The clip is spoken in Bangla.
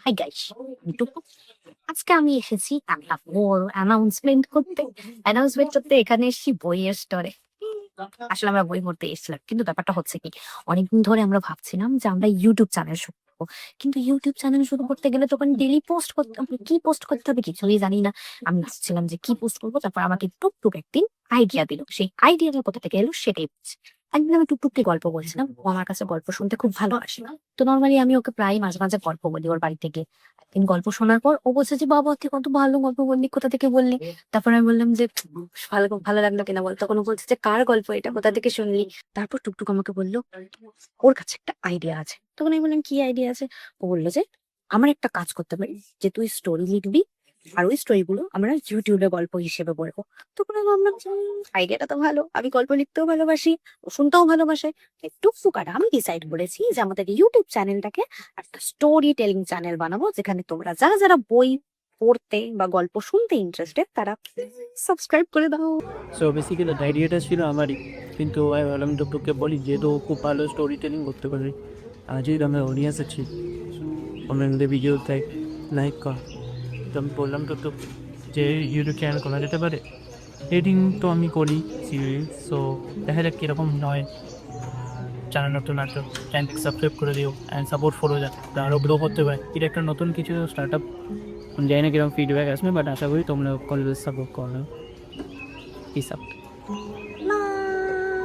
হাই গাইস, আজকে আমি এসেছি একটা বড় অ্যানাউন্সমেন্ট করতে এখানে এসেছি বইয়ের স্টোরে। আসলে আমরা বই পড়তে এসেছিলাম, কিন্তু ব্যাপারটা হচ্ছে কি, অনেকদিন ধরে আমরা ভাবছিলাম যে আমরা ইউটিউব চ্যানেল শুরু করবো। কিন্তু ইউটিউব চ্যানেল শুরু করতে গেলে তখন ডেলি পোস্ট করতে হবে, কি পোস্ট করতে হবে কিছুই জানি না। আমি ভাবছিলাম যে কি পোস্ট করবো, তারপর আমাকে টুকটুক একদিন আইডিয়া দিল। সেই আইডিয়াটা কোথা থেকে এলো সেটাই বলছি। একদিন আমি টুকটুককে গল্প বলছিলাম, ও আমার কাছে গল্প শুনতে খুব ভালোবাসে। তো নর্মালি আমি ওকে প্রায় মাঝে মাঝে গল্প বলি ওর বাড়ি থেকে। একদিন গল্প শোনার পর ও বলছে যে, বাবা তুই কত ভালো গল্প বললি, কোথা থেকে বললি? তারপর আমি বললাম যে, ভালো ভালো লাগলো কিনা বল। তখন ও বলছে যে, কার গল্প এটা, কোথা থেকে শুনলি? তারপর টুকটুক আমাকে বললো ওর কাছে একটা আইডিয়া আছে। তখন আমি বললাম, কি আইডিয়া আছে? ও বললো যে, আমার একটা কাজ করতে পারি, যে তুই স্টোরি লিখবি আর ওই স্টোরি গুলো আমরা ইউটিউবে গল্প হিসেবে বলবো। তখন আমি ভাবলাম যে আইডিয়াটা তো ভালো, আমি গল্প লিখতেও ভালোবাসি, ও শুনতেও ভালোবাসে। টুকটুক আর আমি ডিসাইড করেছি যে আমাদের ইউটিউব চ্যানেলটাকে একটা স্টোরি টেলিং চ্যানেল বানাবো, যেখানে তোমরা যারা যারা বই পড়তে বা গল্প শুনতে ইন্টারেস্টেড তারা সাবস্ক্রাইব করে দাও। সো বেসিক্যালি আইডিয়াটা ছিল আমারই, কিন্তু আমি ভাবলাম টুকটুককে বলি, যেহেতু ও খুব ভালো স্টোরি টেলিং করতে পারে, আর যেহেতু আমার অডিয়েন্স আছে অন্যান্য ভিডিও লাইক কর, তো আমি বললাম টুকটুক যে ইউটিউব চ্যানেল করা যেতে পারে। এডিটিং তো আমি করি সিরিজ, সো দেখা যাক কীরকম নয়। চ্যানেল নতুন আছে, চ্যানেলকে সাবস্ক্রাইব করে দিও অ্যান্ড সাপোর্ট ফলো যাক, আরও গ্রো করতে পারে। এটা একটা নতুন কিছু স্টার্ট আপ, জানি না কিরকম ফিডব্যাক আসবে, বাট আশা করি তোমরা কলেজ সাপোর্ট করো। Piece up.